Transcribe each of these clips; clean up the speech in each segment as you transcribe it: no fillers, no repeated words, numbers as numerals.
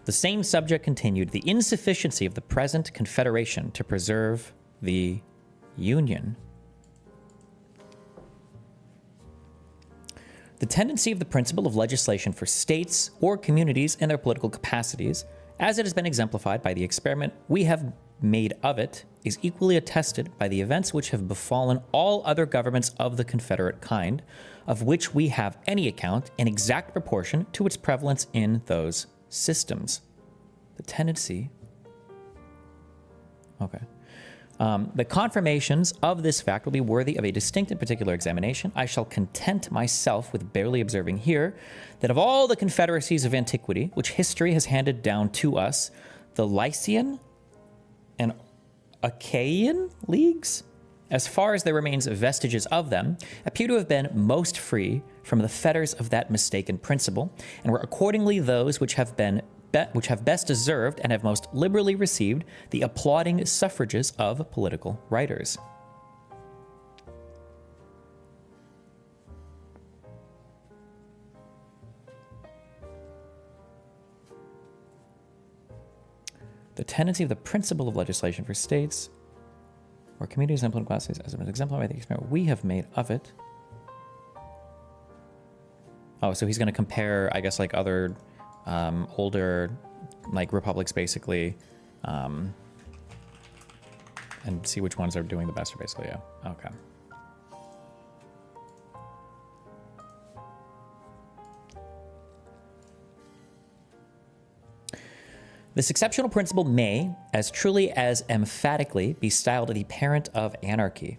The same subject continued, the insufficiency of the present confederation to preserve the Union. The tendency of the principle of legislation for states or communities in their political capacities, as it has been exemplified by the experiment we have made of it, is equally attested by the events which have befallen all other governments of the Confederate kind, of which we have any account in exact proportion to its prevalence in those systems. The tendency... Okay. The confirmations of this fact will be worthy of a distinct and particular examination. I shall content myself with barely observing here that of all the confederacies of antiquity which history has handed down to us, the Lycian and Achaean leagues, as far as there remains vestiges of them, appear to have been most free from the fetters of that mistaken principle, and were accordingly those which have best deserved and have most liberally received the applauding suffrages of political writers. The tendency of the principle of legislation for states or communities and political classes as an exemplar by the experiment we have made of it. Oh, so he's going to compare, I guess, like other older, like, republics, basically, and see which ones are doing the best, basically, yeah. Okay. This exceptional principle may, as truly as emphatically, be styled the parent of anarchy.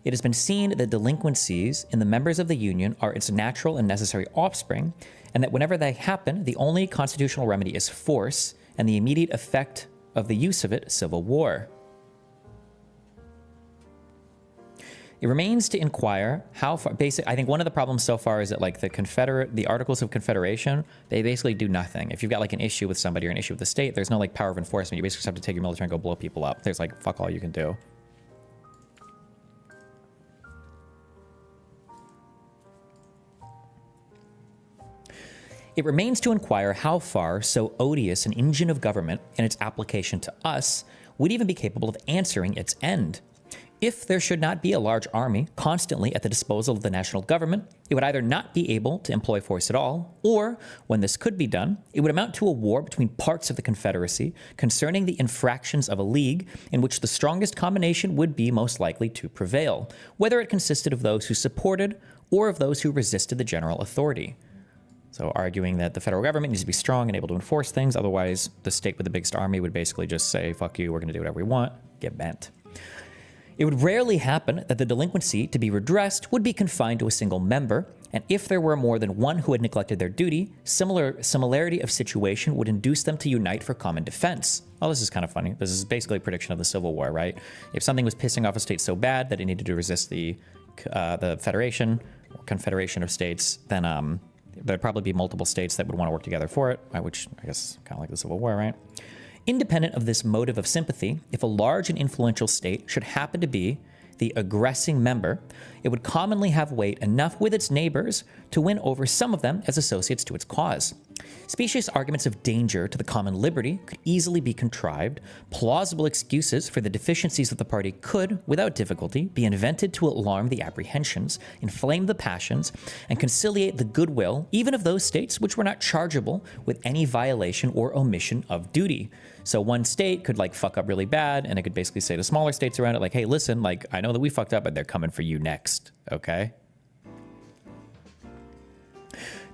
It has been seen that delinquencies in the members of the Union are its natural and necessary offspring, and that whenever they happen, the only constitutional remedy is force, and the immediate effect of the use of it, civil war. It remains to inquire how far, I think one of the problems so far is that, like, the Articles of Confederation, they basically do nothing. If you've got, like, an issue with somebody or an issue with the state, there's no, like, power of enforcement. You basically just have to take your military and go blow people up. There's, like, fuck all you can do. It remains to inquire how far so odious an engine of government and its application to us would even be capable of answering its end. If there should not be a large army constantly at the disposal of the national government, it would either not be able to employ force at all, or, when this could be done, it would amount to a war between parts of the Confederacy concerning the infractions of a league in which the strongest combination would be most likely to prevail, whether it consisted of those who supported or of those who resisted the general authority. So arguing that the federal government needs to be strong and able to enforce things, otherwise the state with the biggest army would basically just say, fuck you, we're going to do whatever we want, get bent. It would rarely happen that the delinquency to be redressed would be confined to a single member, and if there were more than one who had neglected their duty, similarity of situation would induce them to unite for common defense. Oh, this is kind of funny. This is basically a prediction of the Civil War, right? If something was pissing off a state so bad that it needed to resist the Federation or Confederation of States, then there'd probably be multiple states that would want to work together for it, which I guess is kind of like the Civil War, right? Independent of this motive of sympathy, if a large and influential state should happen to be the aggressing member, it would commonly have weight enough with its neighbors to win over some of them as associates to its cause. Specious arguments of danger to the common liberty could easily be contrived. Plausible excuses for the deficiencies of the party could, without difficulty, be invented to alarm the apprehensions, inflame the passions, and conciliate the goodwill even of those states which were not chargeable with any violation or omission of duty. So one state could, like, fuck up really bad, and it could basically say to smaller states around it, like, hey, listen, like, I know that we fucked up, but they're coming for you next, okay?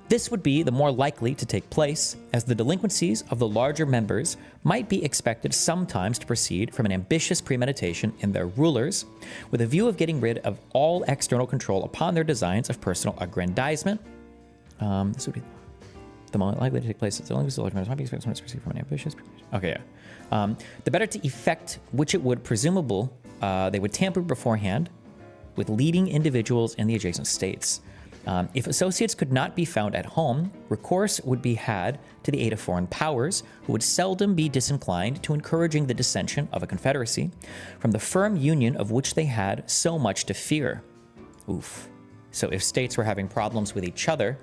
This would be the more likely to take place, as the delinquencies of the larger members might be expected sometimes to proceed from an ambitious premeditation in their rulers, with a view of getting rid of all external control upon their designs of personal aggrandizement. This would be the more likely to take place as the delinquencies of the larger members might be expected to proceed from an ambitious premeditation. Okay, yeah. The better to effect which it would presumable they would tamper beforehand with leading individuals in the adjacent states. If associates could not be found at home, recourse would be had to the aid of foreign powers, who would seldom be disinclined to encouraging the dissension of a confederacy from the firm union of which they had so much to fear. Oof. So if states were having problems with each other,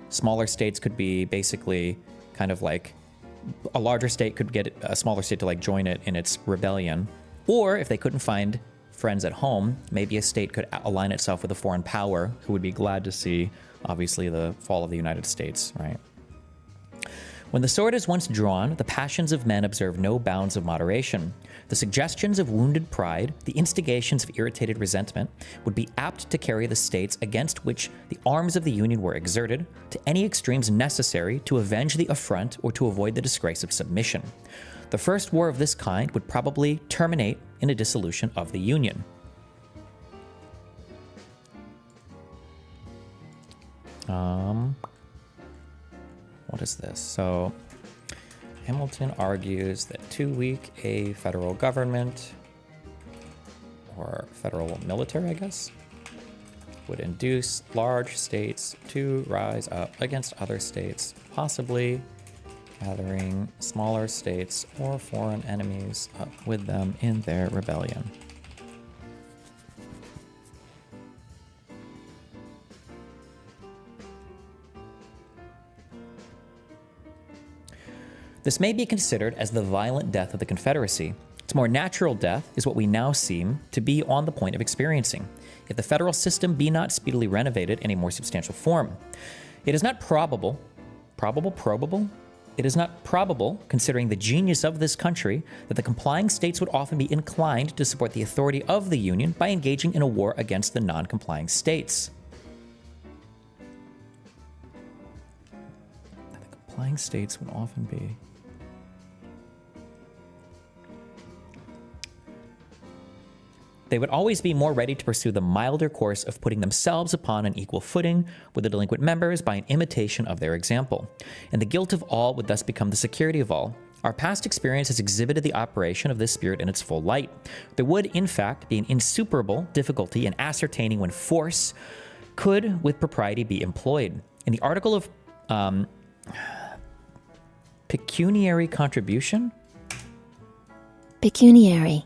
smaller states could be basically kind of like a larger state could get a smaller state to like join it in its rebellion. Or if they couldn't find friends at home, maybe a state could align itself with a foreign power who would be glad to see, obviously, the fall of the United States, right? When the sword is once drawn, the passions of men observe no bounds of moderation. The suggestions of wounded pride, the instigations of irritated resentment, would be apt to carry the states against which the arms of the Union were exerted to any extremes necessary to avenge the affront or to avoid the disgrace of submission. The first war of this kind would probably terminate in a dissolution of the Union. What is this? So Hamilton argues that too weak a federal government, or federal military, I guess, would induce large states to rise up against other states, possibly gathering smaller states or foreign enemies up with them in their rebellion. This may be considered as the violent death of the Confederacy. Its more natural death is what we now seem to be on the point of experiencing, if the federal system be not speedily renovated in a more substantial form. It is not probable, It is not probable, considering the genius of this country, that the complying states would often be inclined to support the authority of the Union by engaging in a war against the non-complying states. That the complying states would often be... They would always be more ready to pursue the milder course of putting themselves upon an equal footing with the delinquent members by an imitation of their example. And the guilt of all would thus become the security of all. Our past experience has exhibited the operation of this spirit in its full light. There would, in fact, be an insuperable difficulty in ascertaining when force could, with propriety, be employed. In the article of pecuniary contribution? Pecuniary.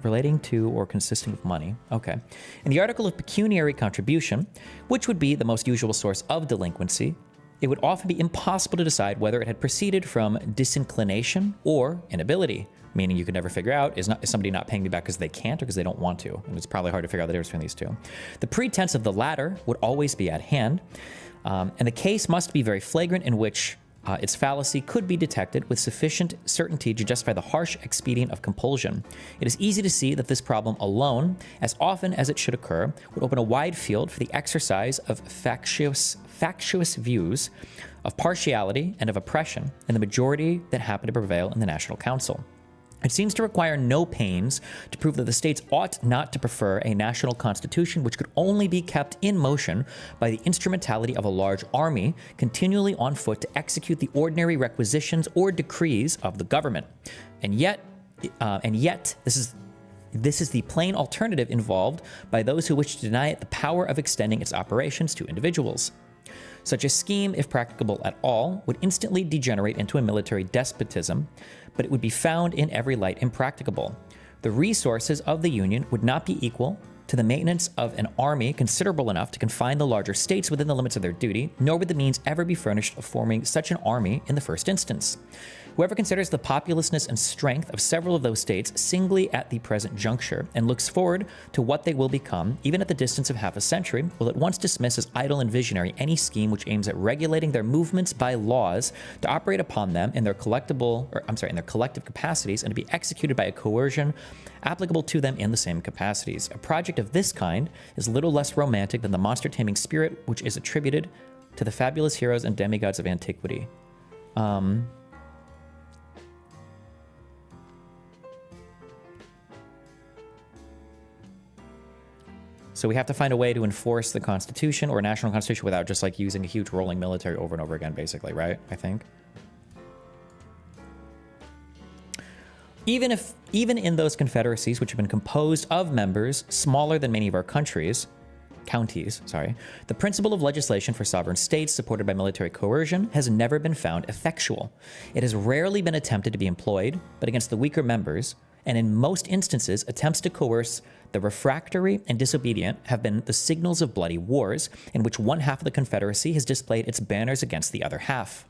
Relating to or consisting of money. Okay. In the article of pecuniary contribution, which would be the most usual source of delinquency, it would often be impossible to decide whether it had proceeded from disinclination or inability, meaning you could never figure out, is somebody not paying me back because they can't or because they don't want to? And it's probably hard to figure out the difference between these two. The pretense of the latter would always be at hand, and the case must be very flagrant in which its fallacy could be detected with sufficient certainty to justify the harsh expedient of compulsion. It is easy to see that this problem alone, as often as it should occur, would open a wide field for the exercise of factious views, of partiality, and of oppression in the majority that happen to prevail in the National Council. It seems to require no pains to prove that the states ought not to prefer a national constitution which could only be kept in motion by the instrumentality of a large army continually on foot to execute the ordinary requisitions or decrees of the government. And yet, this is the plain alternative involved by those who wish to deny it the power of extending its operations to individuals. Such a scheme, if practicable at all, would instantly degenerate into a military despotism, but it would be found in every light impracticable. The resources of the Union would not be equal to the maintenance of an army considerable enough to confine the larger states within the limits of their duty, nor would the means ever be furnished of forming such an army in the first instance. Whoever considers the populousness and strength of several of those states singly at the present juncture and looks forward to what they will become, even at the distance of half a century, will at once dismiss as idle and visionary any scheme which aims at regulating their movements by laws to operate upon them in their collective capacities and to be executed by a coercion applicable to them in the same capacities. A project of this kind is little less romantic than the monster-taming spirit which is attributed to the fabulous heroes and demigods of antiquity. So we have to find a way to enforce the Constitution or national Constitution without just like using a huge rolling military over and over again, basically, right? I think. Even in those confederacies which have been composed of members smaller than many of our counties, the principle of legislation for sovereign states supported by military coercion has never been found effectual. It has rarely been attempted to be employed, but against the weaker members, and in most instances, attempts to coerce the refractory and disobedient have been the signals of bloody wars, in which one half of the Confederacy has displayed its banners against the other half.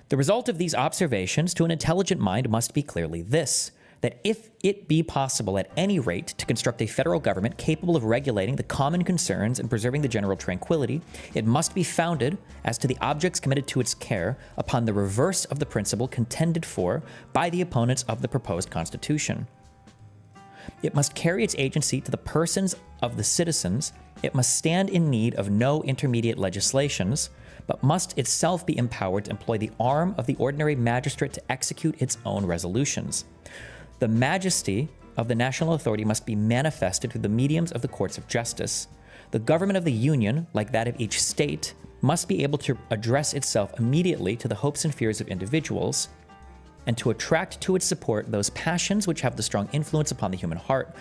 The result of these observations to an intelligent mind must be clearly this, that if it be possible at any rate to construct a federal government capable of regulating the common concerns and preserving the general tranquility, it must be founded, as to the objects committed to its care, upon the reverse of the principle contended for by the opponents of the proposed Constitution. It must carry its agency to the persons of the citizens. It must stand in need of no intermediate legislations, but must itself be empowered to employ the arm of the ordinary magistrate to execute its own resolutions. The majesty of the national authority must be manifested through the mediums of the courts of justice. The government of the Union, like that of each state, must be able to address itself immediately to the hopes and fears of individuals, and to attract to its support those passions which have the strong influence upon the human heart.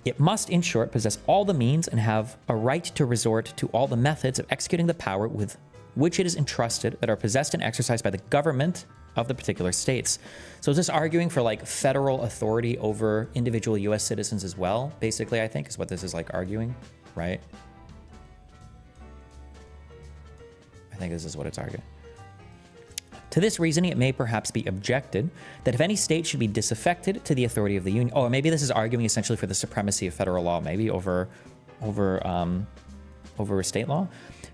It must, in short, possess all the means and have a right to resort to all the methods of executing the power with which it is entrusted that are possessed and exercised by the government of the particular states. So is this arguing for like federal authority over individual U.S. citizens as well? Basically, I think is what this is like arguing, right? I think this is what it's arguing. To this reasoning, it may perhaps be objected that if any state should be disaffected to the authority of the Union, or maybe this is arguing essentially for the supremacy of federal law, maybe over state law.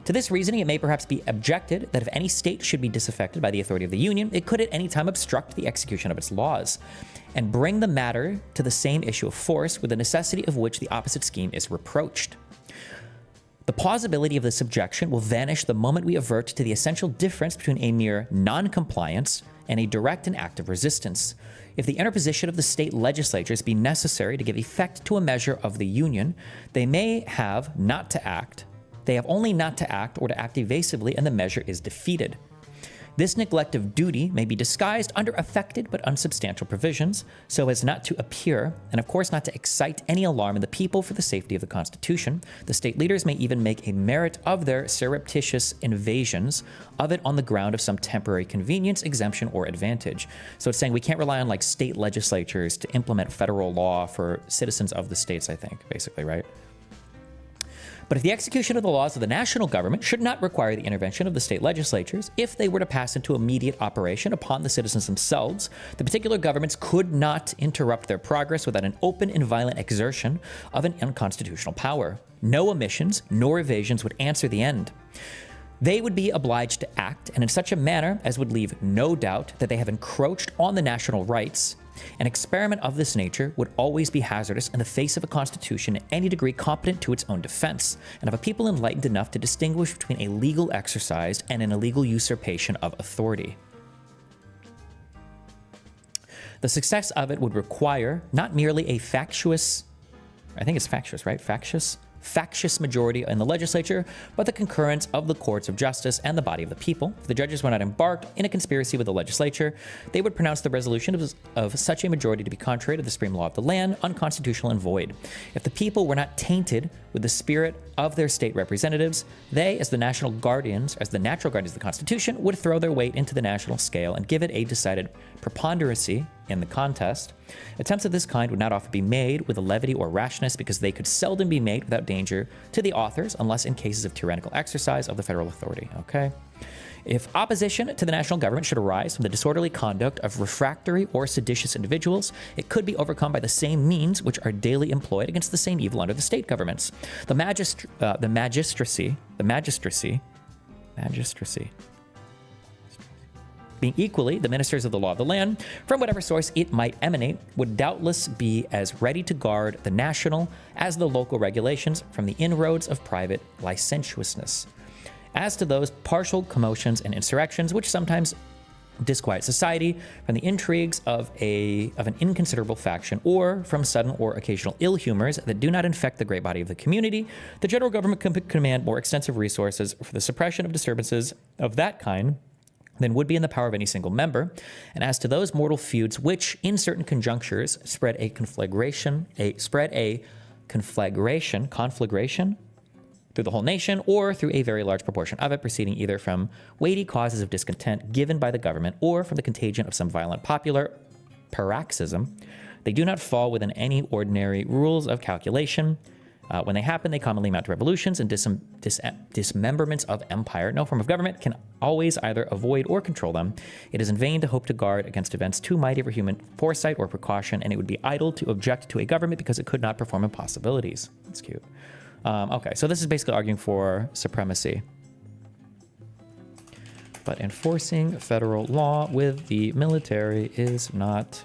To this reasoning, it may perhaps be objected that if any state should be disaffected by the authority of the Union, it could at any time obstruct the execution of its laws, and bring the matter to the same issue of force, with the necessity of which the opposite scheme is reproached. The plausibility of this objection will vanish the moment we avert to the essential difference between a mere non-compliance and a direct and active resistance. If the interposition of the state legislatures be necessary to give effect to a measure of the Union, they may have not to act. They have only not to act or to act evasively, and the measure is defeated. This neglect of duty may be disguised under affected but unsubstantial provisions, so as not to appear, and of course not to excite any alarm in the people for the safety of the Constitution. The state leaders may even make a merit of their surreptitious invasions of it on the ground of some temporary convenience, exemption, or advantage. So it's saying we can't rely on like state legislatures to implement federal law for citizens of the states, I think, basically, right? But if the execution of the laws of the national government should not require the intervention of the state legislatures, if they were to pass into immediate operation upon the citizens themselves, the particular governments could not interrupt their progress without an open and violent exertion of an unconstitutional power. No omissions nor evasions would answer the end. They would be obliged to act, and in such a manner as would leave no doubt that they have encroached on the national rights. An experiment of this nature would always be hazardous in the face of a constitution in any degree competent to its own defense, and of a people enlightened enough to distinguish between a legal exercise and an illegal usurpation of authority. The success of it would require not merely a factious, I think it's factious, right? Factious majority in the legislature, but the concurrence of the courts of justice and the body of the people. If the judges were not embarked in a conspiracy with the legislature, they would pronounce the resolution of such a majority to be contrary to the supreme law of the land, unconstitutional and void. If the people were not tainted with the spirit of their state representatives, they, as the natural guardians of the Constitution, would throw their weight into the national scale and give it a decided preponderancy in the contest. Attempts of this kind would not often be made with a levity or rashness, because they could seldom be made without danger to the authors, unless in cases of tyrannical exercise of the federal authority. Okay. If opposition to the national government should arise from the disorderly conduct of refractory or seditious individuals, it could be overcome by the same means which are daily employed against the same evil under the state governments. The magistracy, being equally the ministers of the law of the land, from whatever source it might emanate, would doubtless be as ready to guard the national as the local regulations from the inroads of private licentiousness. As to those partial commotions and insurrections which sometimes disquiet society from the intrigues of an inconsiderable faction, or from sudden or occasional ill humors that do not infect the great body of the community, the general government can command more extensive resources for the suppression of disturbances of that kind than would be in the power of any single member. And as to those mortal feuds which, in certain conjunctures, spread a conflagration through the whole nation, or through a very large proportion of it, proceeding either from weighty causes of discontent given by the government, or from the contagion of some violent popular paroxysm, they do not fall within any ordinary rules of calculation, When they happen, they commonly amount to revolutions and dismemberments of empire. No form of government can always either avoid or control them. It is in vain to hope to guard against events too mighty for human foresight or precaution, and it would be idle to object to a government because it could not perform impossibilities. That's cute. Okay, so this is basically arguing for supremacy. But enforcing federal law with the military is not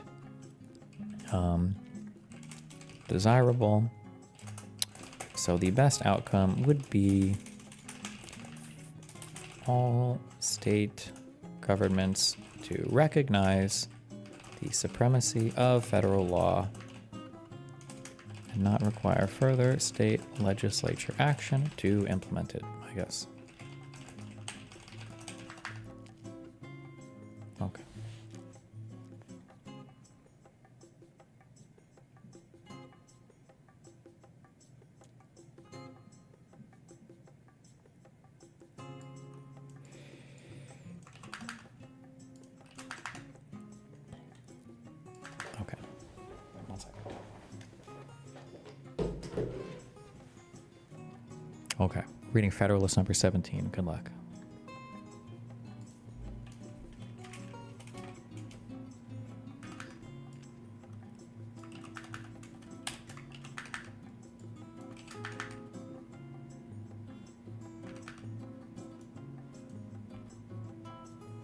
desirable. So the best outcome would be all state governments to recognize the supremacy of federal law and not require further state legislature action to implement it, I guess. Okay. Okay. One second. Okay. Reading Federalist number 17. Good luck.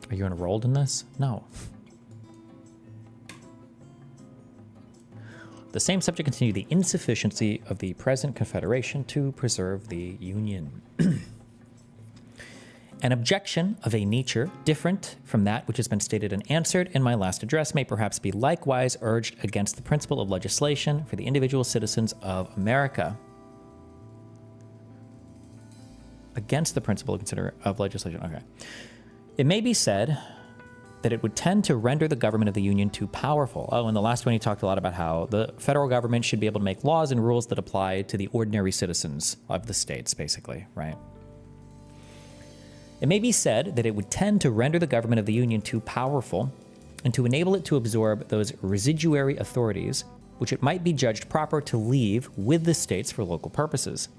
Are you enrolled in this? No. The same subject continued: the insufficiency of the present confederation to preserve the union. An objection of a nature different from that which has been stated and answered in my last address may perhaps be likewise urged against the principle of legislation for the individual citizens of America. Against the principle of legislation. Okay. It may be said that it would tend to render the government of the Union too powerful. Oh, and the last one he talked a lot about how the federal government should be able to make laws and rules that apply to the ordinary citizens of the states, basically, right? It may be said that it would tend to render the government of the Union too powerful and to enable it to absorb those residuary authorities which it might be judged proper to leave with the states for local purposes.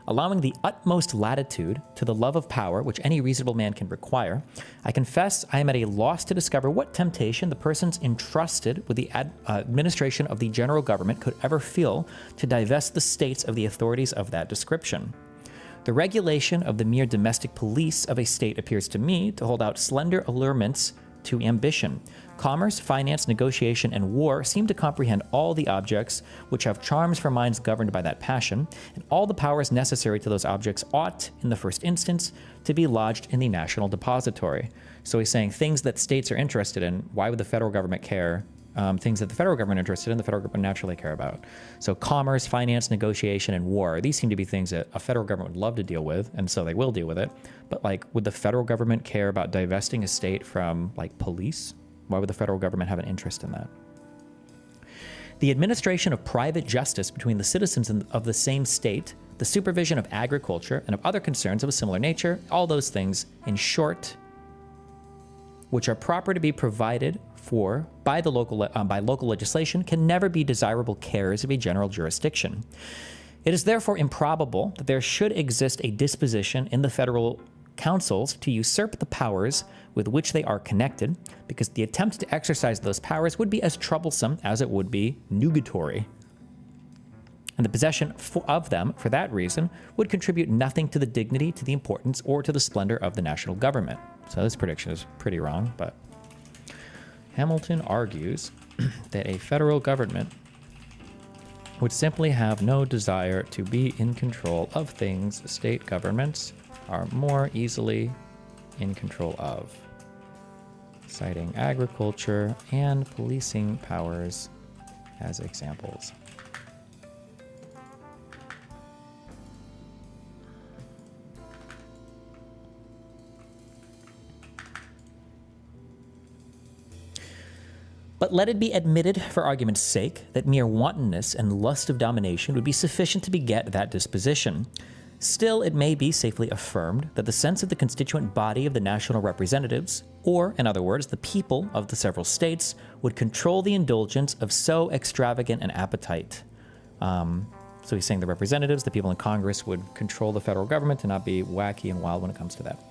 Allowing the utmost latitude to the love of power which any reasonable man can require, I confess I am at a loss to discover what temptation the persons entrusted with the administration of the general government could ever feel to divest the states of the authorities of that description. The regulation of the mere domestic police of a state appears to me to hold out slender allurements to ambition. Commerce, finance, negotiation, and war seem to comprehend all the objects which have charms for minds governed by that passion, and all the powers necessary to those objects ought, in the first instance, to be lodged in the national depository. So he's saying things that states are interested in, why would the federal government care? Things that the federal government is interested in, the federal government naturally care about. So commerce, finance, negotiation, and war, these seem to be things that a federal government would love to deal with, and so they will deal with it. But like, would the federal government care about divesting a state from like police? Why would the federal government have an interest in that? The administration of private justice between the citizens of the same state, the supervision of agriculture, and of other concerns of a similar nature, all those things, in short, which are proper to be provided for by local legislation, can never be desirable cares of a general jurisdiction. It is therefore improbable that there should exist a disposition in the federal councils to usurp the powers with which they are connected, because the attempt to exercise those powers would be as troublesome as it would be nugatory. And the possession of them, for that reason, would contribute nothing to the dignity, to the importance, or to the splendor of the national government. So this prediction is pretty wrong, but Hamilton argues that a federal government would simply have no desire to be in control of things state governments are more easily in control of, citing agriculture and policing powers as examples. But let it be admitted, for argument's sake, that mere wantonness and lust of domination would be sufficient to beget that disposition. Still, it may be safely affirmed that the sense of the constituent body of the national representatives, or, in other words, the people of the several states, would control the indulgence of so extravagant an appetite. So he's saying the representatives, the people in Congress, would control the federal government and not be wacky and wild when it comes to that.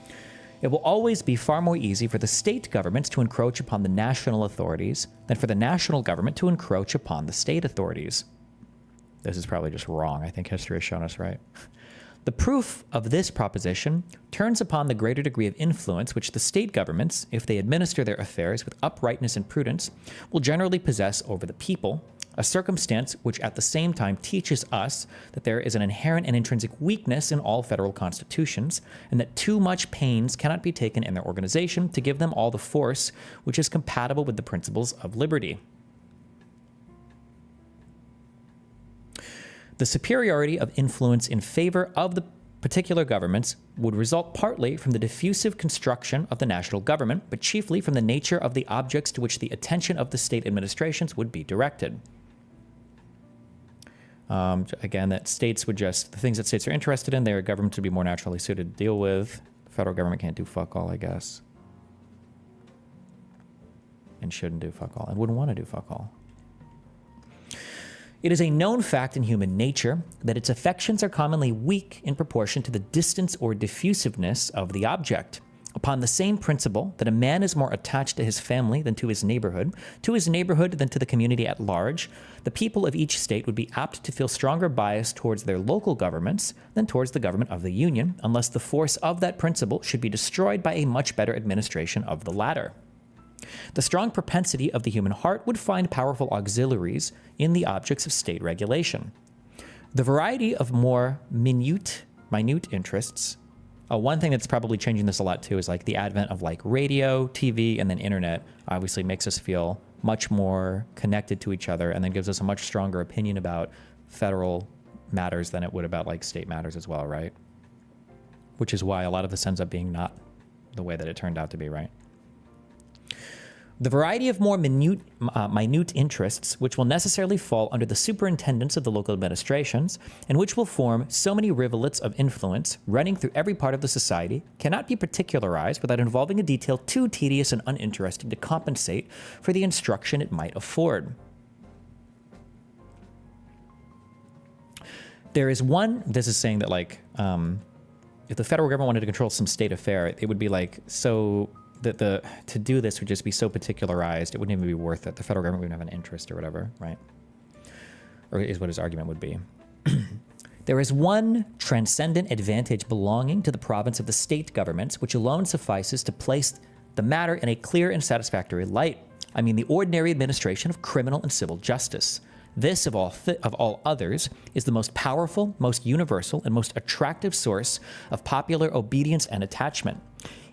It will always be far more easy for the state governments to encroach upon the national authorities than for the national government to encroach upon the state authorities. This is probably just wrong. I think history has shown us right. The proof of this proposition turns upon the greater degree of influence which the state governments, if they administer their affairs with uprightness and prudence, will generally possess over the people, a circumstance which at the same time teaches us that there is an inherent and intrinsic weakness in all federal constitutions, and that too much pains cannot be taken in their organization to give them all the force which is compatible with the principles of liberty. The superiority of influence in favor of the particular governments would result partly from the diffusive construction of the national government, but chiefly from the nature of the objects to which the attention of the state administrations would be directed. Again, that states would just, the things that states are interested in, their governments would be more naturally suited to deal with. The federal government can't do fuck all, I guess. And shouldn't do fuck all, and wouldn't want to do fuck all. It is a known fact in human nature that its affections are commonly weak in proportion to the distance or diffusiveness of the object. Upon the same principle that a man is more attached to his family than to his neighborhood than to the community at large, the people of each state would be apt to feel stronger bias towards their local governments than towards the government of the Union, unless the force of that principle should be destroyed by a much better administration of the latter. The strong propensity of the human heart would find powerful auxiliaries in the objects of state regulation. The variety of more minute interests. One thing that's probably changing this a lot too is like the advent of like radio, TV, and then internet obviously makes us feel much more connected to each other and then gives us a much stronger opinion about federal matters than it would about like state matters as well, right? Which is why a lot of this ends up being not the way that it turned out to be, right? The variety of more minute interests, which will necessarily fall under the superintendence of the local administrations, and which will form so many rivulets of influence running through every part of the society, cannot be particularized without involving a detail too tedious and uninteresting to compensate for the instruction it might afford. There is one, this is saying that like, if the federal government wanted to control some state affair, it would be like, so that to do this would just be so particularized, it wouldn't even be worth it. The federal government wouldn't have an interest or whatever, right? Or is what his argument would be. There is one transcendent advantage belonging to the province of the state governments, which alone suffices to place the matter in a clear and satisfactory light. I mean, the ordinary administration of criminal and civil justice. This, of all others, is the most powerful, most universal, and most attractive source of popular obedience and attachment.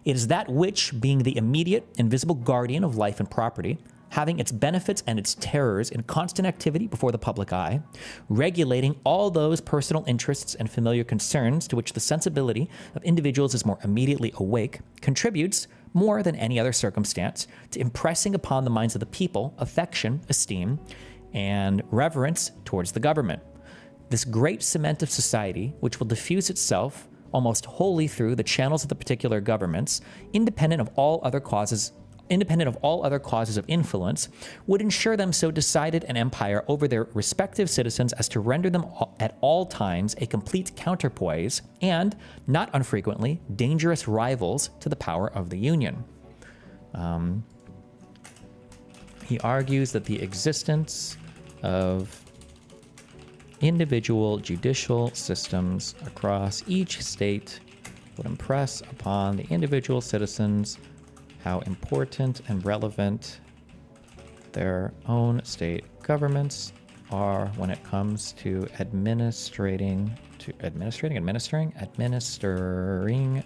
It is that which, being the immediate and visible guardian of life and property, having its benefits and its terrors in constant activity before the public eye, regulating all those personal interests and familiar concerns to which the sensibility of individuals is more immediately awake, contributes, more than any other circumstance, to impressing upon the minds of the people affection, esteem, and reverence towards the government. This great cement of society, which will diffuse itself almost wholly through the channels of the particular governments, independent of all other causes of influence, would ensure them so decided an empire over their respective citizens as to render them at all times a complete counterpoise and, not unfrequently, dangerous rivals to the power of the Union. He argues that the existence of individual judicial systems across each state would impress upon the individual citizens how important and relevant their own state governments are when it comes to administering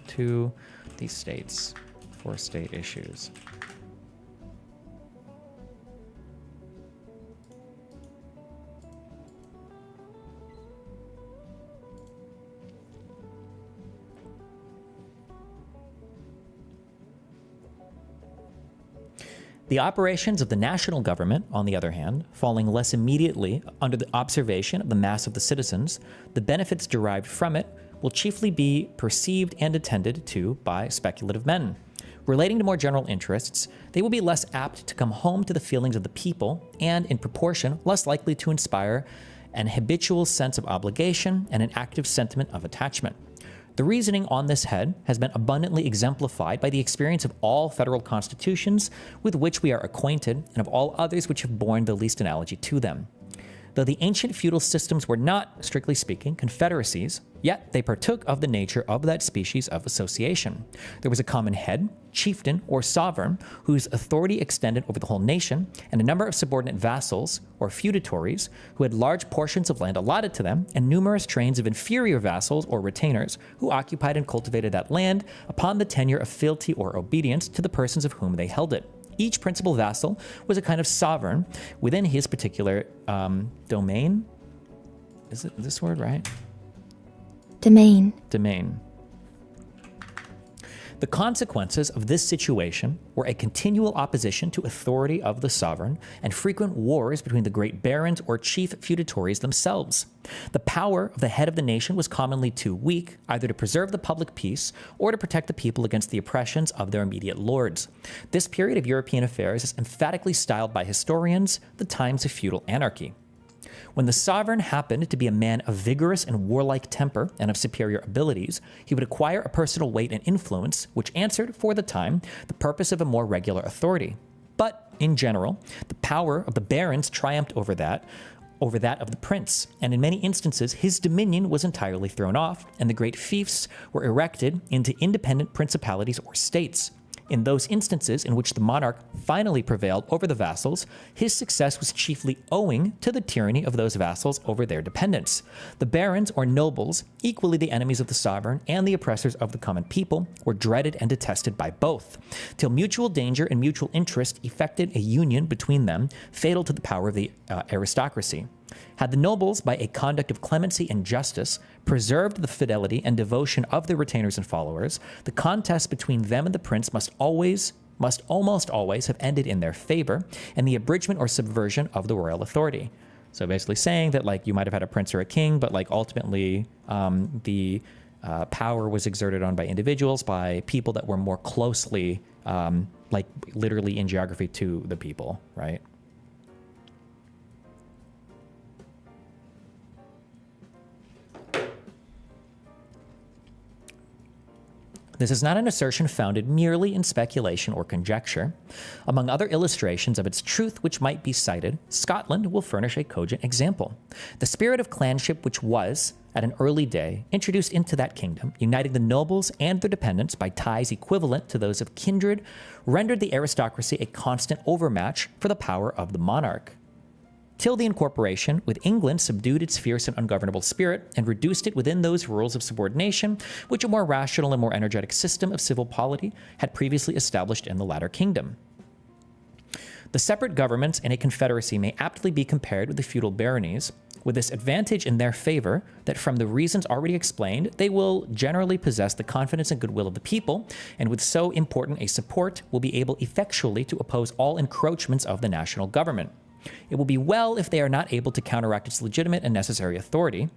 to the states for state issues. The operations of the national government, on the other hand, falling less immediately under the observation of the mass of the citizens, the benefits derived from it will chiefly be perceived and attended to by speculative men. Relating to more general interests, they will be less apt to come home to the feelings of the people and, in proportion, less likely to inspire an habitual sense of obligation, and an active sentiment of attachment. The reasoning on this head has been abundantly exemplified by the experience of all federal constitutions with which we are acquainted and of all others which have borne the least analogy to them. Though the ancient feudal systems were not, strictly speaking, confederacies, yet they partook of the nature of that species of association. There was a common head, chieftain, or sovereign, whose authority extended over the whole nation, and a number of subordinate vassals, or feudatories, who had large portions of land allotted to them, and numerous trains of inferior vassals, or retainers, who occupied and cultivated that land upon the tenure of fealty or obedience to the persons of whom they held it. Each principal vassal was a kind of sovereign within his particular domain. Is it this word right? Domain. Domain. The consequences of this situation were a continual opposition to authority of the sovereign and frequent wars between the great barons or chief feudatories themselves. The power of the head of the nation was commonly too weak either to preserve the public peace or to protect the people against the oppressions of their immediate lords. This period of European affairs is emphatically styled by historians the times of feudal anarchy. When the sovereign happened to be a man of vigorous and warlike temper and of superior abilities, he would acquire a personal weight and influence which answered, for the time, the purpose of a more regular authority. But, in general, the power of the barons triumphed over that of the prince, and in many instances his dominion was entirely thrown off, and the great fiefs were erected into independent principalities or states. In those instances in which the monarch finally prevailed over the vassals, his success was chiefly owing to the tyranny of those vassals over their dependents. The barons or nobles, equally the enemies of the sovereign and the oppressors of the common people, were dreaded and detested by both, till mutual danger and mutual interest effected a union between them fatal to the power of the aristocracy. Had the nobles, by a conduct of clemency and justice, preserved the fidelity and devotion of their retainers and followers, the contest between them and the prince must almost always have ended in their favor, and the abridgment or subversion of the royal authority. So basically saying that, like, you might have had a prince or a king, but, like, ultimately the power was exerted on by individuals, by people that were more closely, like, literally in geography to the people, right? This is not an assertion founded merely in speculation or conjecture. Among other illustrations of its truth which might be cited, Scotland will furnish a cogent example. The spirit of clanship which was, at an early day, introduced into that kingdom, uniting the nobles and their dependents by ties equivalent to those of kindred, rendered the aristocracy a constant overmatch for the power of the monarch. Till the incorporation, with England subdued its fierce and ungovernable spirit and reduced it within those rules of subordination which a more rational and more energetic system of civil polity had previously established in the latter kingdom. The separate governments in a confederacy may aptly be compared with the feudal baronies, with this advantage in their favor that from the reasons already explained, they will generally possess the confidence and goodwill of the people, and with so important a support will be able effectually to oppose all encroachments of the national government. It will be well if they are not able to counteract its legitimate and necessary authority.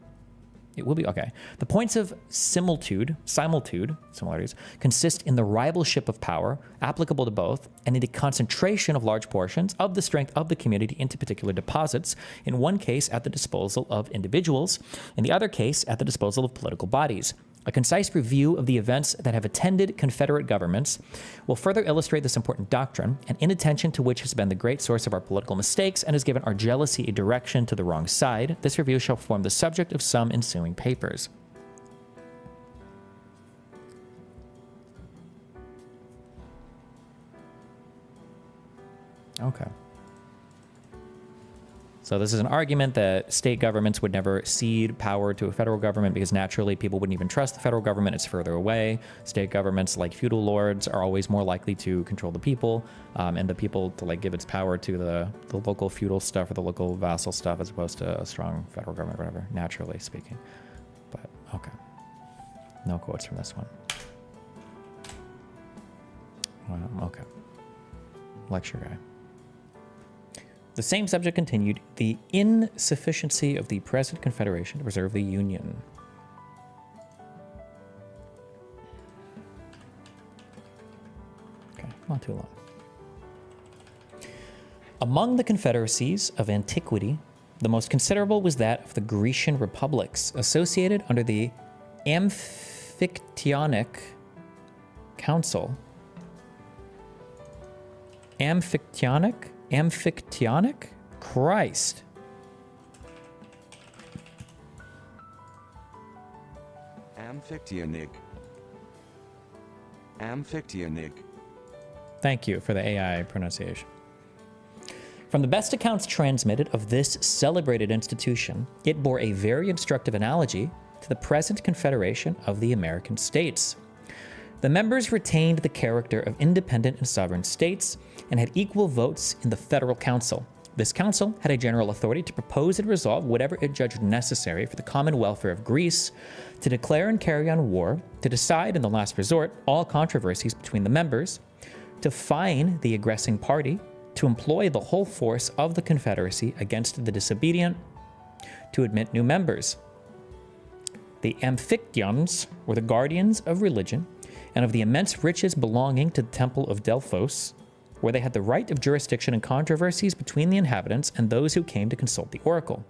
It will be, okay. The points of similitude, similarities, consist in the rivalship of power applicable to both, and in the concentration of large portions of the strength of the community into particular deposits, in one case at the disposal of individuals, in the other case at the disposal of political bodies. A concise review of the events that have attended Confederate governments will further illustrate this important doctrine, and inattention to which has been the great source of our political mistakes and has given our jealousy a direction to the wrong side. This review shall form the subject of some ensuing papers. Okay. So this is an argument that state governments would never cede power to a federal government because naturally people wouldn't even trust the federal government. It's further away. State governments, like feudal lords, are always more likely to control the people and the people to like give its power to the local feudal stuff or the local vassal stuff as opposed to a strong federal government or whatever, naturally speaking. But okay. No quotes from this one. Well, okay. Lecture guy. The same subject continued, the insufficiency of the present Confederation to preserve the Union. Okay, not too long. Among the confederacies of antiquity, The most considerable was that of the Grecian republics, associated under the Amphictyonic Council. Amphictyonic? Amphictyonic? Christ. Amphictyonic. Amphictyonic. Thank you for the AI pronunciation. From the best accounts transmitted of this celebrated institution, it bore a very instructive analogy to the present Confederation of the American States. The members retained the character of independent and sovereign states and had equal votes in the Federal Council. This council had a general authority to propose and resolve whatever it judged necessary for the common welfare of Greece, to declare and carry on war, to decide in the last resort all controversies between the members, to fine the aggressing party, to employ the whole force of the Confederacy against the disobedient, to admit new members. The Amphictyons were the guardians of religion and of the immense riches belonging to the Temple of Delphos, where they had the right of jurisdiction in controversies between the inhabitants and those who came to consult the oracle.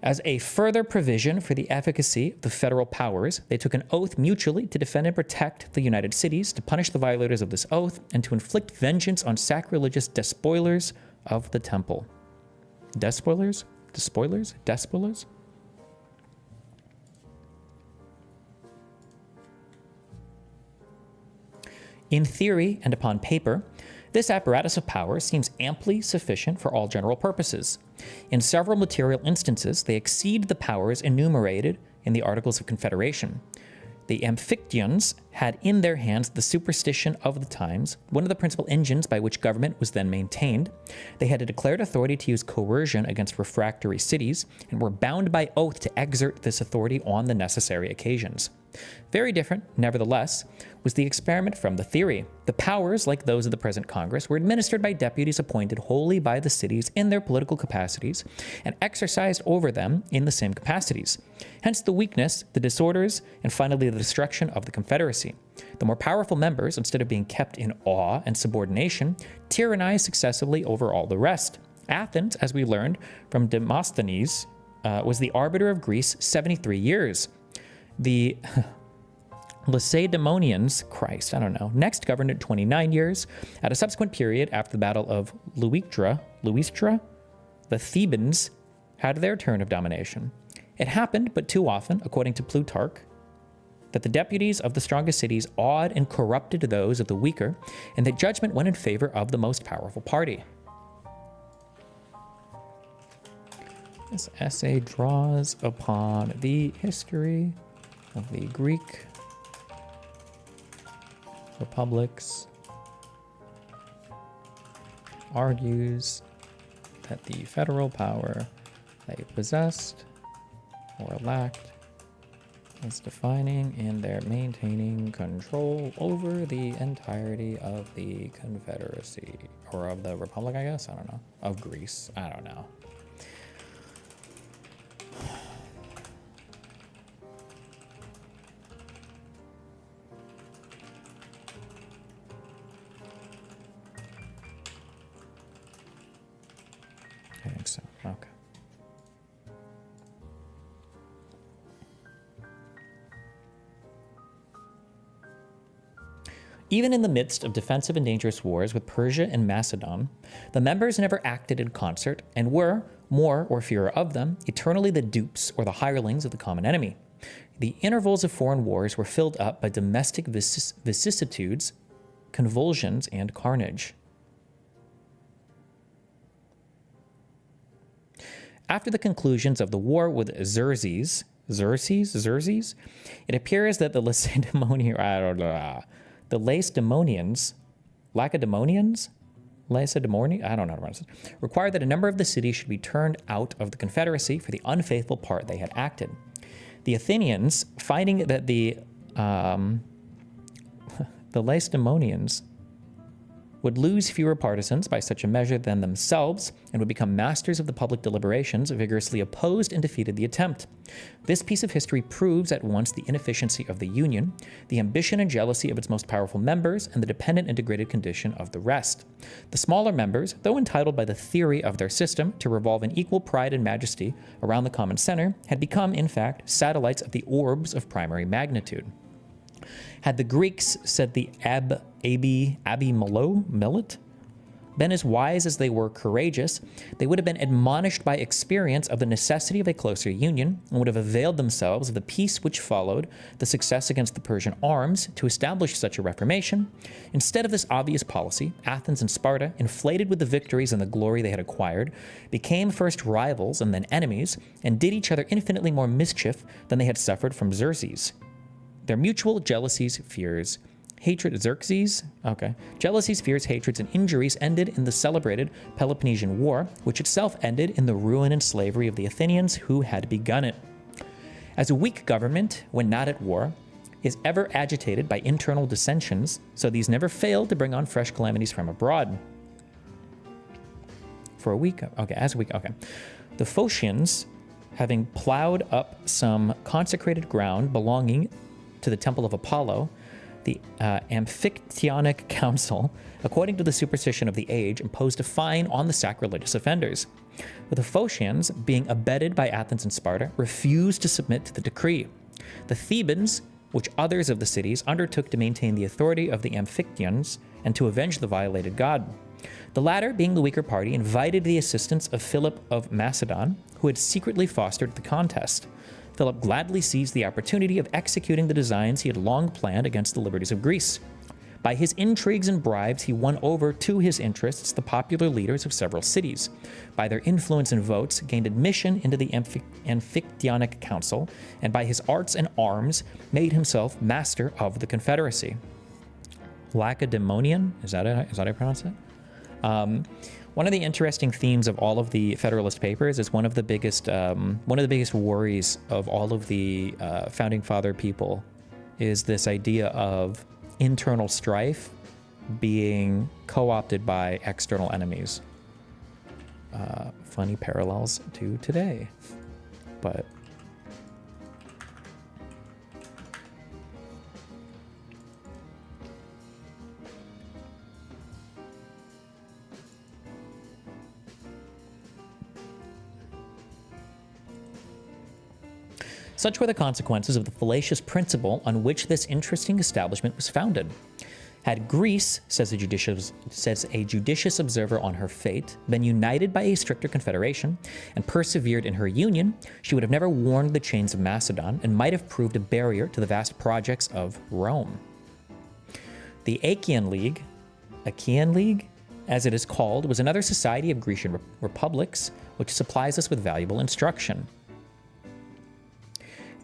As a further provision for the efficacy of the federal powers, they took an oath mutually to defend and protect the united cities, to punish the violators of this oath, and to inflict vengeance on sacrilegious despoilers of the temple. Despoilers? Despoilers? Despoilers? In theory and upon paper, this apparatus of power seems amply sufficient for all general purposes. In several material instances, they exceed the powers enumerated in the Articles of Confederation. The Amphictyons had in their hands the superstition of the times, one of the principal engines by which government was then maintained. They had a declared authority to use coercion against refractory cities, and were bound by oath to exert this authority on the necessary occasions. Very different, nevertheless, was the experiment from the theory. The powers, like those of the present Congress, were administered by deputies appointed wholly by the cities in their political capacities and exercised over them in the same capacities. Hence the weakness, the disorders, and finally the destruction of the Confederacy. The more powerful members, instead of being kept in awe and subordination, tyrannized successively over all the rest. Athens, as we learned from Demosthenes, was the arbiter of Greece 73 years. The Lacedaemonians, next governed it 29 years. At a subsequent period, after the Battle of Leuctra, the Thebans had their turn of domination. It happened, but too often, according to Plutarch, that the deputies of the strongest cities awed and corrupted those of the weaker, and that judgment went in favor of the most powerful party. This essay draws upon the history of the Greek republics, argues that the federal power they possessed or lacked is defining in their maintaining control over the entirety of the Confederacy, or of the Republic, I guess, I don't know, of Greece, I don't know. I think so. Okay. Even in the midst of defensive and dangerous wars with Persia and Macedon, the members never acted in concert and were, more or fewer of them, eternally the dupes or the hirelings of the common enemy. The intervals of foreign wars were filled up by domestic vicissitudes, convulsions, and carnage. After the conclusions of the war with Xerxes, it appears that the Lacedaemonians, required that a number of the cities should be turned out of the Confederacy for the unfaithful part they had acted. The Athenians, finding that the Lacedaemonians would lose fewer partisans by such a measure than themselves, and would become masters of the public deliberations, vigorously opposed and defeated the attempt. This piece of history proves at once the inefficiency of the Union, the ambition and jealousy of its most powerful members, and the dependent and degraded condition of the rest. The smaller members, though entitled by the theory of their system to revolve in equal pride and majesty around the common center, had become, in fact, satellites of the orbs of primary magnitude. Had the Greeks, said the Millet, been as wise as they were courageous, they would have been admonished by experience of the necessity of a closer union, and would have availed themselves of the peace which followed the success against the Persian arms to establish such a reformation. Instead of this obvious policy, Athens and Sparta, inflated with the victories and the glory they had acquired, became first rivals and then enemies, and did each other infinitely more mischief than they had suffered from Xerxes. Their mutual jealousies, fears, jealousies, fears, hatreds, and injuries ended in the celebrated Peloponnesian War, which itself ended in the ruin and slavery of the Athenians who had begun it. As a weak government, when not at war, is ever agitated by internal dissensions, so these never failed to bring on fresh calamities from abroad. The Phocians, having plowed up some consecrated ground belonging to the temple of Apollo, the Amphictyonic Council, according to the superstition of the age, imposed a fine on the sacrilegious offenders. But the Phocians, being abetted by Athens and Sparta, refused to submit to the decree. The Thebans, which others of the cities, undertook to maintain the authority of the Amphictyons and to avenge the violated god. The latter, being the weaker party, invited the assistance of Philip of Macedon, who had secretly fostered the contest. Philip gladly seized the opportunity of executing the designs he had long planned against the liberties of Greece. By his intrigues and bribes, he won over to his interests the popular leaders of several cities. By their influence and votes, gained admission into the Amphictyonic Council, and by his arts and arms, made himself master of the confederacy. Lacedaemonian, is that how I pronounce it? One of the interesting themes of all of the Federalist Papers is one of the biggest worries of all of the founding father people is this idea of internal strife being co-opted by external enemies. Funny parallels to today, but such were the consequences of the fallacious principle on which this interesting establishment was founded. Had Greece, says a judicious observer on her fate, been united by a stricter confederation and persevered in her union, she would have never worn the chains of Macedon and might have proved a barrier to the vast projects of Rome. The Achaean League, as it is called, was another society of Grecian republics, which supplies us with valuable instruction.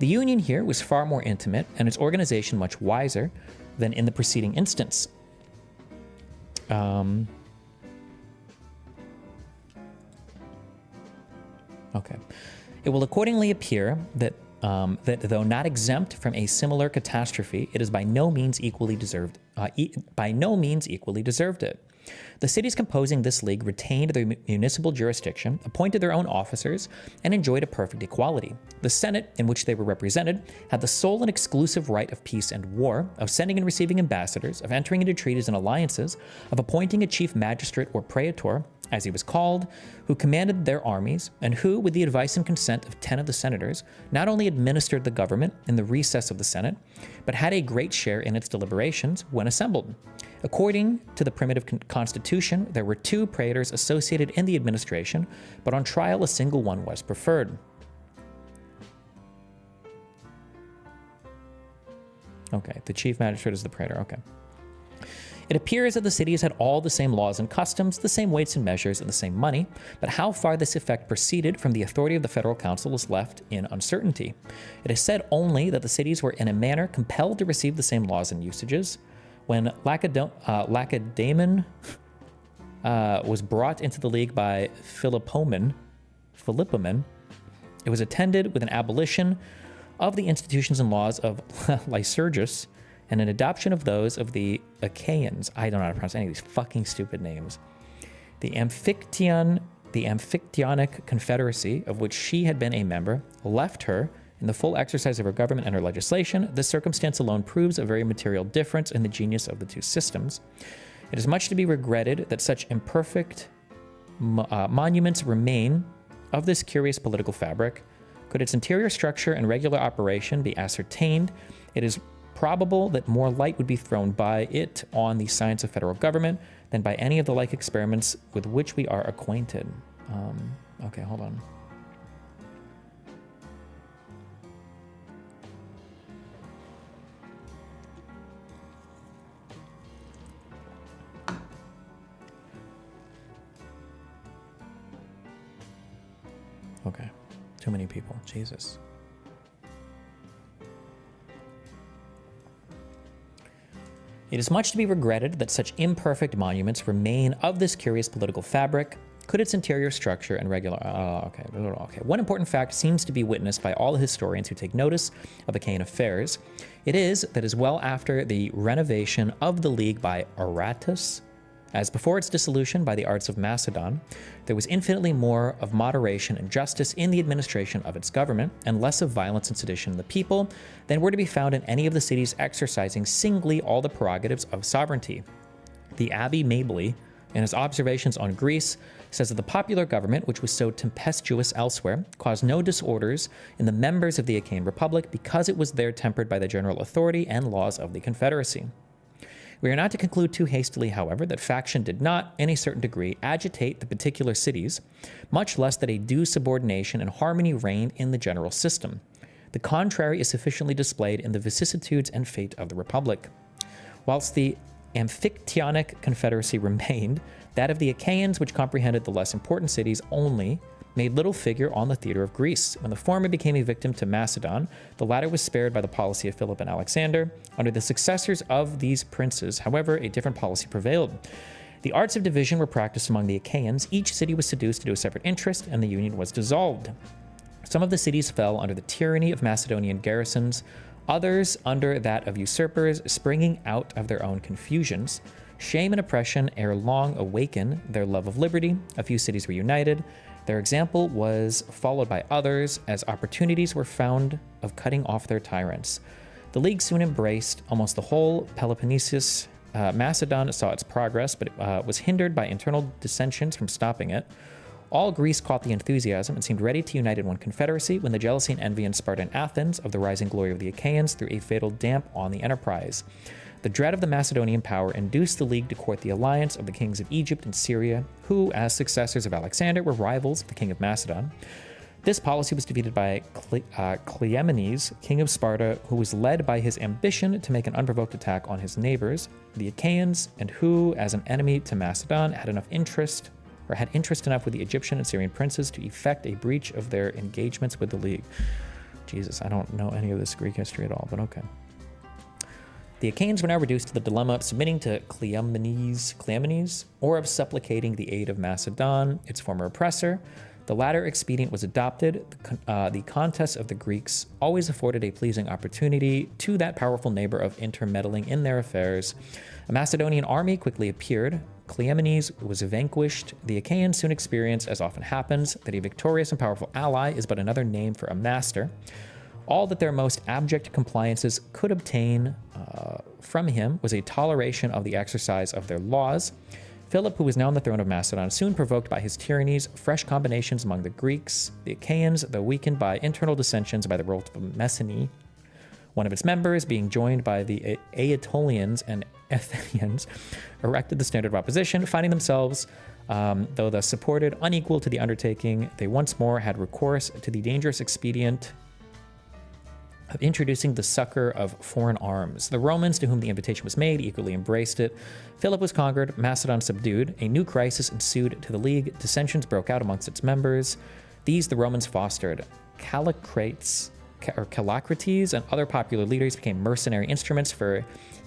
The union here was far more intimate and its organization much wiser than in the preceding instance. Okay. It will accordingly appear that though not exempt from a similar catastrophe, it is by no means equally deserved it. The cities composing this league retained their municipal jurisdiction, appointed their own officers, and enjoyed a perfect equality. The Senate, in which they were represented, had the sole and exclusive right of peace and war, of sending and receiving ambassadors, of entering into treaties and alliances, of appointing a chief magistrate or praetor, as he was called, who commanded their armies, and who, with the advice and consent of 10 of the senators, not only administered the government in the recess of the Senate, but had a great share in its deliberations when assembled. According to the primitive constitution, there were 2 praetors associated in the administration, but on trial a single one was preferred. Okay, the chief magistrate is the praetor, okay. It appears that the cities had all the same laws and customs, the same weights and measures, and the same money, but how far this effect proceeded from the authority of the federal council is left in uncertainty. It is said only that the cities were in a manner compelled to receive the same laws and usages. When Lacedaemon was brought into the league by Philippomen, it was attended with an abolition of the institutions and laws of Lycurgus and an adoption of those of the Achaeans. I don't know how to pronounce any of these fucking stupid names. The Amphictyonic Confederacy, of which she had been a member, left her in the full exercise of her government and her legislation. This circumstance alone proves a very material difference in the genius of the two systems. It is much to be regretted that such imperfect monuments remain of this curious political fabric. Could its interior structure and regular operation be ascertained, it is probable that more light would be thrown by it on the science of federal government than by any of the like experiments with which we are acquainted. Okay, hold on. Okay, too many people, Jesus. It is much to be regretted that such imperfect monuments remain of this curious political fabric. Could its interior structure and regular... okay. One important fact seems to be witnessed by all the historians who take notice of Achaean affairs. It is that as well after the renovation of the League by Aratus, as before its dissolution by the arts of Macedon, there was infinitely more of moderation and justice in the administration of its government, and less of violence and sedition in the people, than were to be found in any of the cities exercising singly all the prerogatives of sovereignty. The Abbé Mabley, in his observations on Greece, says that the popular government, which was so tempestuous elsewhere, caused no disorders in the members of the Achaean Republic because it was there tempered by the general authority and laws of the Confederacy. We are not to conclude too hastily, however, that faction did not, in a certain degree, agitate the particular cities, much less that a due subordination and harmony reigned in the general system. The contrary is sufficiently displayed in the vicissitudes and fate of the Republic. Whilst the Amphictyonic Confederacy remained, that of the Achaeans, which comprehended the less important cities only, made little figure on the theater of Greece. When the former became a victim to Macedon, the latter was spared by the policy of Philip and Alexander. Under the successors of these princes, however, a different policy prevailed. The arts of division were practiced among the Achaeans. Each city was seduced to a separate interest, and the union was dissolved. Some of the cities fell under the tyranny of Macedonian garrisons, others under that of usurpers springing out of their own confusions. Shame and oppression ere long awaken their love of liberty. A few cities were united. Their example was followed by others as opportunities were found of cutting off their tyrants. The League soon embraced almost the whole Peloponnesus. Macedon saw its progress, but it was hindered by internal dissensions from stopping it. All Greece caught the enthusiasm and seemed ready to unite in one confederacy when the jealousy and envy in Sparta and Athens of the rising glory of the Achaeans threw a fatal damp on the enterprise. The dread of the Macedonian power induced the League to court the alliance of the kings of Egypt and Syria, who, as successors of Alexander, were rivals of the king of Macedon. This policy was defeated by Cleomenes, king of Sparta, who was led by his ambition to make an unprovoked attack on his neighbors, the Achaeans, and who, as an enemy to Macedon, had interest enough with the Egyptian and Syrian princes to effect a breach of their engagements with the League. Jesus, I don't know any of this Greek history at all, but okay. The Achaeans were now reduced to the dilemma of submitting to Cleomenes, or of supplicating the aid of Macedon, its former oppressor. The latter expedient was adopted. The contest of the Greeks always afforded a pleasing opportunity to that powerful neighbor of intermeddling in their affairs. A Macedonian army quickly appeared. Cleomenes was vanquished. The Achaeans soon experienced, as often happens, that a victorious and powerful ally is but another name for a master. All that their most abject compliances could obtain from him was a toleration of the exercise of their laws. Philip, who was now on the throne of Macedon, soon provoked by his tyrannies fresh combinations among the Greeks. The Achaeans, though weakened by internal dissensions by the revolt of Messene, one of its members, being joined by the Aetolians and Athenians, erected the standard of opposition, finding themselves, though thus supported, unequal to the undertaking. They once more had recourse to the dangerous expedient of introducing the succor of foreign arms. The Romans, to whom the invitation was made, eagerly embraced it. Philip was conquered, Macedon subdued. A new crisis ensued to the League. Dissensions broke out amongst its members. These the Romans fostered. Callicrates, and other popular leaders became mercenary instruments for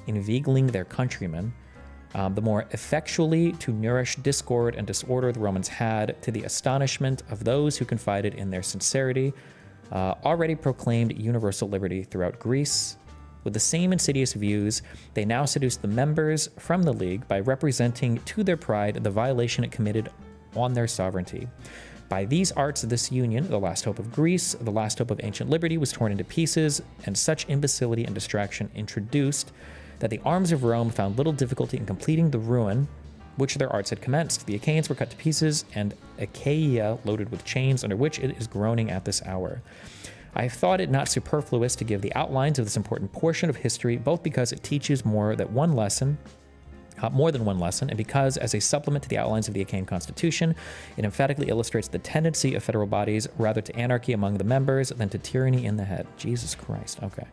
inveigling their countrymen. The more effectually to nourish discord and disorder the Romans had, to the astonishment of those who confided in their sincerity, already proclaimed universal liberty throughout Greece. With the same insidious views, they now seduce the members from the League by representing to their pride the violation it committed on their sovereignty. By these arts, this union, the last hope of Greece, the last hope of ancient liberty, was torn into pieces, and such imbecility and distraction introduced that the arms of Rome found little difficulty in completing the ruin which their arts had commenced. The Achaeans were cut to pieces, and Achaia loaded with chains, under which it is groaning at this hour. I have thought it not superfluous to give the outlines of this important portion of history, both because it teaches more than one lesson, and because, as a supplement to the outlines of the Achaean constitution, it emphatically illustrates the tendency of federal bodies rather to anarchy among the members than to tyranny in the head. Jesus Christ. Okay.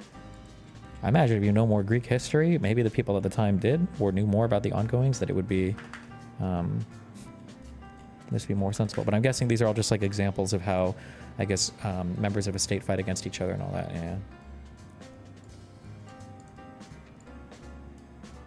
I imagine if you know more Greek history, maybe the people at the time did, or knew more about the ongoings, that it would be, this would be more sensible. But I'm guessing these are all just like examples of how, I guess, members of a state fight against each other and all that. Yeah.